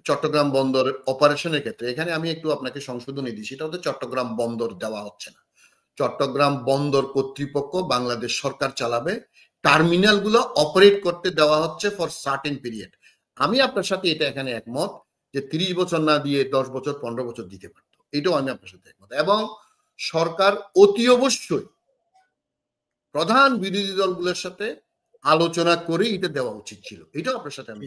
চট্টগ্রাম বন্দর অপারেশনের ক্ষেত্রে এখানে আমি একটু আপনাকে সংশোধনী দিই, সেটা হচ্ছে চট্টগ্রাম বন্দর দেওয়া হচ্ছে না। চট্টগ্রাম বন্দর কর্তৃপক্ষ বাংলাদেশ সরকার চালাবে, টার্মিনাল গুলো অপারেট করতে দেওয়া হচ্ছে ফর সার্টেন পিরিয়ড। আমি আপনার সাথে এটা এখানে একমত যে 30 বছর না দিয়ে 10 বছর 15 বছর দিতে পারতো, এটাও আমি আপনার সাথে একমত। এবং সরকার অতি অবশ্যই প্রধান বিরোধী দলগুলোর সাথে আলোচনা করে এটা দেওয়া উচিত ছিল, এটাও আপনার সাথে আমি।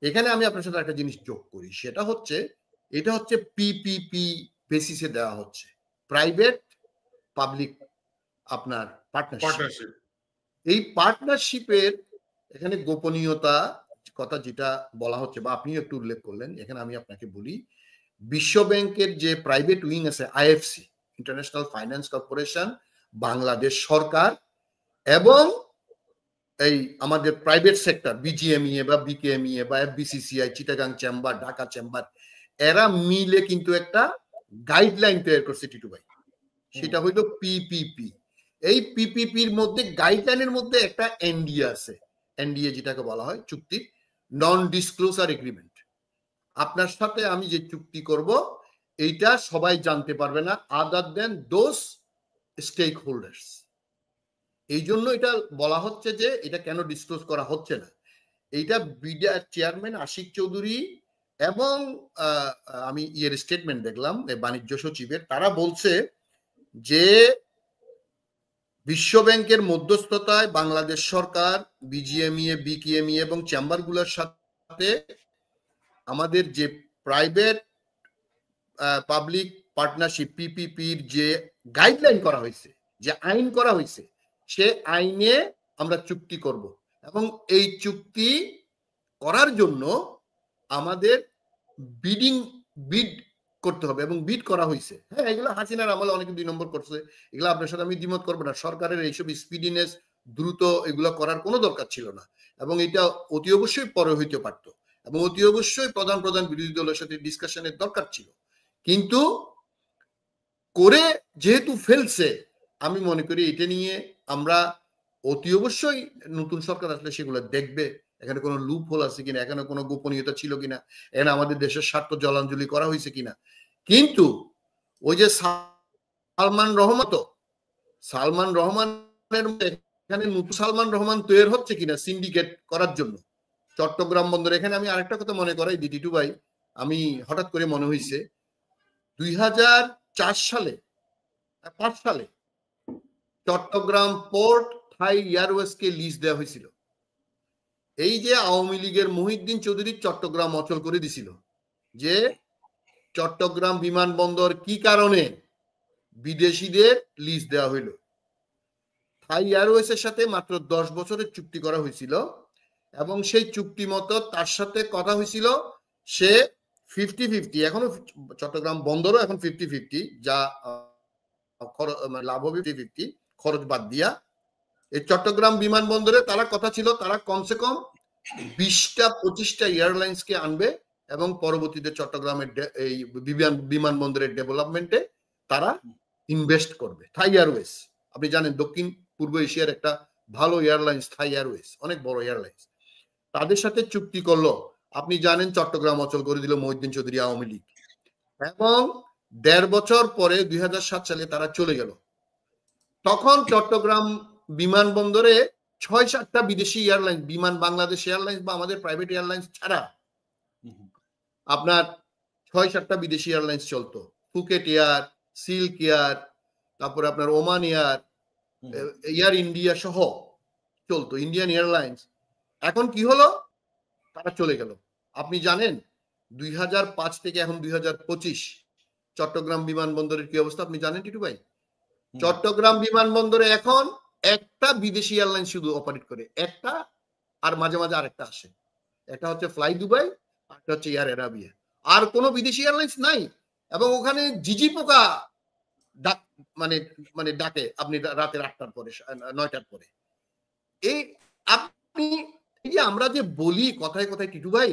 এখানে আমি আপনার সাথে একটা জিনিস যোগ করি, সেটা হচ্ছে এটা হচ্ছে পিপিপি বেসিসে দেওয়া হচ্ছে, প্রাইভেট পাবলিক আপনার পার্টনারশিপ। এই পার্টনারশিপের এখানে গোপনীয়তা কথা যেটা বলা হচ্ছে বা আপনি একটু উল্লেখ করলেন, এখানে আমি আপনাকে বলি বিশ্ব ব্যাংকের যে প্রাইভেট উইং আছে IFC, international finance corporation, Bangladesh সরকার এবং এই আমাদের প্রাইভেট সেক্টর বিজিএমইএ বা বিকেএমইএ বা FBCCI, Chittagong chamber, Dhaka chamber, এরা মিলে কিন্তু একটা গাইডলাইন তৈরি করছে টিটু ভাই, সেটা হইল পিপিপি। এই পিপিপির মধ্যে গাইডলাইনের মধ্যে একটা এনডিএ আছে, এনডিএ যেটাকে বলা হয় চুক্তি, নন ডিসক্লোজার এগ্রিমেন্ট। আপনার সাথে আমি যে চুক্তি করব এইটা সবাই জানতে পারবে না আদার দেন দোজ স্টেক হোল্ডার্স। এই জন্য এটা বলা হচ্ছে যে এটা কেন ডিসক্লোজ করা হচ্ছে না, এইটা বিডিআর চেয়ারম্যান আশিক চৌধুরী এবং আমি স্টেটমেন্ট দেখলাম বাণিজ্য সচিবের, তারা বলছে যে বিশ্ব ব্যাংকের মধ্যস্থতায় বাংলাদেশ সরকার বিজিএমইএ, বিকেএমইএ এবং চেম্বারগুলোর সাথে আমাদের যে প্রাইভেট পাবলিক পার্টনারশিপ পিপিপির যে গাইডলাইন করা হয়েছে, যে আইন করা হয়েছে, সে আইনে আমরা চুক্তি করব এবং এই চুক্তি করার জন্য আমাদের বিড করতে হবে এবং বিড করা হয়েছে। হ্যাঁ, এগুলো হাসিনার আমলে অনেকে 2 নম্বর করছে, এগুলো আপনার সাথে আমি দ্বিমত করবো না। সরকারের এইসব স্পিডিনেস, দ্রুত এগুলো করার কোনো দরকার ছিল না এবং এটা অতি অবশ্যই পরে হইতে পারত এবং অতি অবশ্যই প্রধান বিরোধী দলের সাথে ডিসকাশনের দরকার ছিল, কিন্তু করে যেহেতু ফেলছে, আমি মনে করি এটা নিয়ে আমরা অতি অবশ্যই নতুন সরকার আসলে সেগুলো দেখবে, এখানে কোনো লুপ হোল আছে কিনা, এখানে কোনো গোপনীয়তা ছিল কিনা, এখানে আমাদের দেশের স্বার্থ জলাঞ্জলি করা হয়েছে কিনা। কিন্তু ওই যে সালমান রহমানের এখানে নতুন সালমান রহমান তৈরি হচ্ছে কিনা সিন্ডিকেট করার জন্য চট্টগ্রাম বন্দর। এখানে আমি আরেকটা কথা মনে করাই দিদি টু ভাই, আমি হঠাৎ করে মনে হয়েছে 2004 সালে 5 সালে চট্টগ্রাম পোর্ট থাই এয়ারওয়েজকে লিজ দেওয়া হয়েছিল। এই যে আওয়ামী লীগের মহিউদ্দিন চৌধুরী চট্টগ্রাম অচল করে দিছিল, যে চট্টগ্রাম বিমানবন্দর কি কারণে বিদেশিদের লিজ দেওয়া হইল। থাই এয়ারওয়েজের সাথে মাত্র 10 বছরের চুক্তি করা হয়েছিল এবং সেই চুক্তি মতো তার সাথে কথা হয়েছিল সে 50-50, এখনো চট্টগ্রাম বন্দরও এখন 50-50, যা লাভ হবে 50-50 খরচ বাদ দিয়া। এই চট্টগ্রাম বিমানবন্দরে তারা কথা ছিল তারা কমসে কম 20-25টা এয়ারলাইন্সকে আনবে এবং পরবর্তীতে চট্টগ্রামের এই বিমানবন্দরের ডেভেলপমেন্টে তারা ইনভেস্ট করবে। থাই এয়ারওয়েজ আপনি জানেন দক্ষিণ পূর্ব এশিয়ার একটা ভালো এয়ারলাইন্স থাই এয়ারওয়েজ, অনেক বড় এয়ারলাইন্স, তাদের সাথে চুক্তি করলো। আপনি জানেন চট্টগ্রাম অচল করে দিল মহিউদ্দিন চৌধুরী আওয়ামী লীগ এবং 1.5 বছর পরে 2007 সালে তারা চলে গেল। তখন চট্টগ্রাম বিমানবন্দরে 6-7টা বিদেশি এয়ারলাইন্স, বিমান বাংলাদেশ এয়ারলাইন্স বা আমাদের প্রাইভেট এয়ারলাইন্স ছাড়া আপনার 6-7টা বিদেশি এয়ারলাইন্স চলতো। ফুকেট এয়ার, সিল্ক এয়ার, তারপরে আপনার ওমান এয়ার, এয়ার ইন্ডিয়া সহ চলতো, ইন্ডিয়ান এয়ারলাইন্স। এখন কি হলো, তারা চলে গেল। আপনি জানেন 2005 থেকে এখন 2025 চট্টগ্রাম বিমানবন্দরের কি অবস্থা আপনি জানেন টিটু ভাই? চট্টগ্রাম বিমানবন্দরে এখন একটা বিদেশি এয়ারলাইন শুধু অপারেট করে, একটা, আর মাঝে মাঝে আরেকটা আসে, একটা হচ্ছে ফ্লাই দুবাই, আরেকটা হচ্ছে এয়ার আরাবিয়া, আর কোনো বিদেশি এয়ারলাইন্স নাই। এবং ওখানে জিজি পোকা মানে ডাকে আপনি রাতের 8টার পরে 9টার পরে। এই আপনি এই যে আমরা যে বলি কথায় কথায় টিটু ভাই,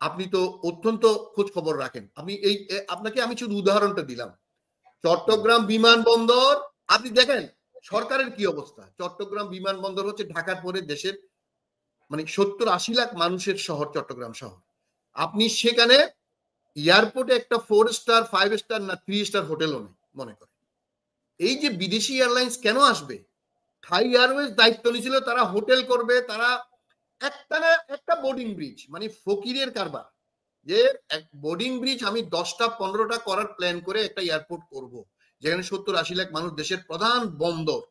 আপনি তো অত্যন্ত খোঁজ খবর রাখেন, আপনি এই আপনাকে আমি শুধু উদাহরণটা দিলাম। চট্টগ্রাম বিমানবন্দর আপনি দেখেন সরকারের কি অবস্থা। চট্টগ্রাম বিমানবন্দর হচ্ছে ঢাকার পরে দেশের মানে 70-80 লাখ মানুষের শহর চট্টগ্রাম শহর। আপনি সেখানে এয়ারপোর্টে একটা 4 স্টার 5 স্টার না 3 স্টার হোটেলও নেই মনে করেন। এই যে বিদেশি এয়ারলাইন্স কেন আসবে? থাই এয়ারওয়েজ দায়িত্ব নিয়েছিল, তারা হোটেল করবে, তারা একটা বোর্ডিং ব্রিজ, মানে ফকিরের কারবার, যে বোর্ডিং ব্রিজ আমি 10টা 15টা করার প্ল্যান করে একটা এয়ারপোর্ট করব, যেখানে 70-80 লাখ মানুষ, দেশের প্রধান বন্দর,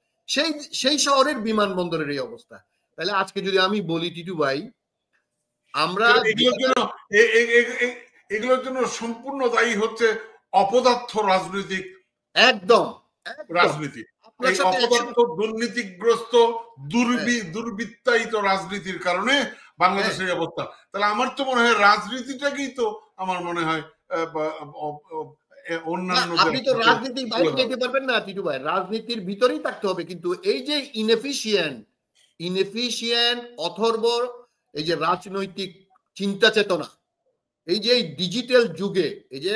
সেই শহরের বিমানবন্দরের এই অবস্থা। তাহলে আজকে যদি আমি বলি টিটু ভাই, আমরা এগুলোর জন্য সম্পূর্ণ দায়ী হচ্ছে অপদার্থ রাজনৈতিক, একদম রাজনীতি, এই অপদার্থ দুর্নীতিগ্রস্ত দুর্বৃত্তায়িত রাজনীতির কারণে বাংলাদেশের অবস্থা। তাহলে আমার তো মনে হয় রাজনীতিটাকেই তো আমার মনে হয় অন্যান্য, আপনি তো রাজনীতির বাইরে যেতে পারবেন না টিটু ভাই, রাজনীতির ভিতরেই থাকতে হবে। কিন্তু এই যে ইনএফিশিয়েন্ট অথর্ব এই যে রাজনৈতিক চিন্তা চেতনা, এই যে ডিজিটাল যুগে, এই যে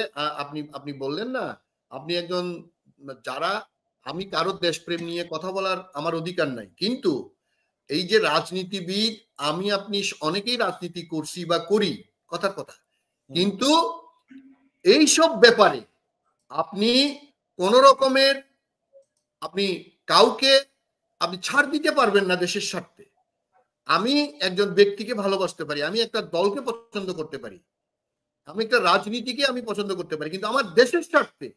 আপনি বললেন না, আপনি একজন, যারা, আমি কারো দেশপ্রেম নিয়ে কথা বলার আমার অধিকার নাই, কিন্তু এই যে রাজনীতিবিদ, আমি আপনি অনেকেই রাজনীতি করছি বা করি, কথার কথা, কিন্তু এইসব ব্যাপারে আপনি কোন রকমের আপনি কাউকে আপনি ছাড় দিতে পারবেন না দেশের স্বার্থে। আমি একজন ব্যক্তিকে ভালোবাসতে পারি, আমি একটা দলকে পছন্দ করতে পারি, আমি একটা রাজনীতিকে আমি পছন্দ করতে পারি, কিন্তু আমার দেশের স্বার্থে,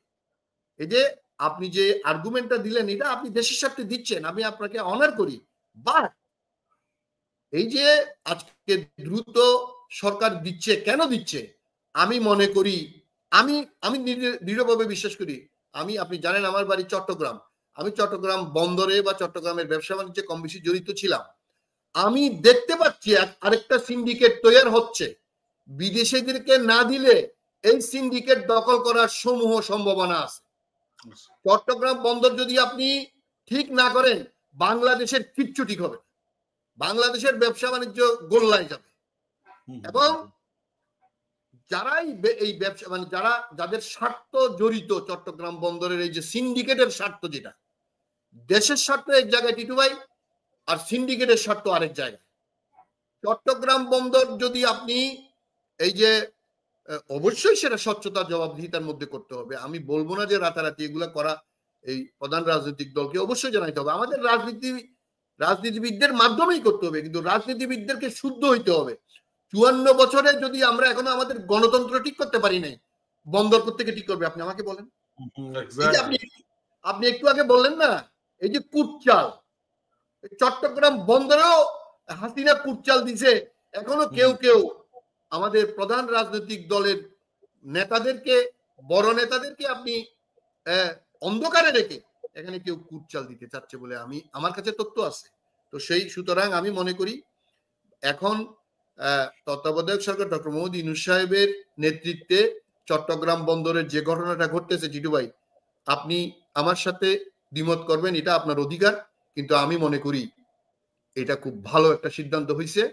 এই যে আপনি যে আর্গুমেন্টটা দিলেন, এটা আপনি দেশের স্বার্থে দিচ্ছেন, আমি আপনাকে অনার করি, বাট এই যে আজকে দ্রুত সরকার দিচ্ছে, কেন দিচ্ছে? আমি মনে করি, আমি দৃঢ়ভাবে বিশ্বাস করি, আপনি জানেন আমার বাড়ি চট্টগ্রাম, আমি চট্টগ্রাম বন্দরে বা চট্টগ্রামের ব্যবসা বাণিজ্যে কম বেশি জড়িত ছিলাম। আমি দেখতে পাচ্ছি আরেকটা সিন্ডিকেট তৈরি হচ্ছে, বিদেশিদেরকে না দিলে এই সিন্ডিকেট দখল করার সমূহ সম্ভাবনা আছে। চট্টগ্রাম বন্দর যদি আপনি ঠিক না করেন, বাংলাদেশের কিচ্ছু ঠিক হবে, বাংলাদেশের ব্যবসা বাণিজ্য গোল্লায় যাবে। এবং যারাই এই ব্যবসা, মানে যাদের স্বার্থ জড়িত চট্টগ্রাম বন্দরের এই যে সিন্ডিকেটের স্বার্থ, যেটা দেশের স্বার্থ এক জায়গায় টিটু ভাই, আর সিন্ডিকেটের স্বার্থ আরেক জায়গায়। চট্টগ্রাম বন্দর যদি আপনি এই যে, অবশ্যই সেটা স্বচ্ছতা জবাবদিহিতার মধ্যে করতে হবে, আমি বলবো না যে রাতারাতি এগুলা করা এই প্রধান রাজনৈতিক দলকে অবশ্যই জানাইতে হবে, আমাদের রাজনীতিবিদদের মাধ্যমেই করতে হবে, কিন্তু রাজনীতিবিদদেরকে শুদ্ধ হইতে হবে। 54 বছরে যদি আমরা এখনো আমাদের গণতন্ত্র ঠিক করতে পারি নাই, বন্দর করতে ঠিক করবে? আপনি আমাকে বলেন। আপনি একটু আগে বললেন না, এই যে কুটচাল, চট্টগ্রাম বন্দরেও হাসিনা কুটচাল দিছে, এখনো কেউ আমাদের প্রধান রাজনৈতিক দলের নেতাদেরকে, বড় নেতাদেরকে আপনি অন্ধকারে রেখে এখানে কেউ কুটচাল দিতে চাচ্ছে বলে আমার কাছে তথ্য আছে। তো সেই সুতরাং আমি মনে করি এখন তত্ত্বাবধায়ক সরকার ডক্টর মোহাম্মদ ইউনূস সাহেবের নেতৃত্বে চট্টগ্রাম বন্দরের যে ঘটনাটা ঘটতেছে, জিটু ভাই আপনি আমার সাথে দ্বিমত করবেন, এটা আপনার অধিকার, কিন্তু আমি মনে করি এটা খুব ভালো একটা সিদ্ধান্ত হয়েছে।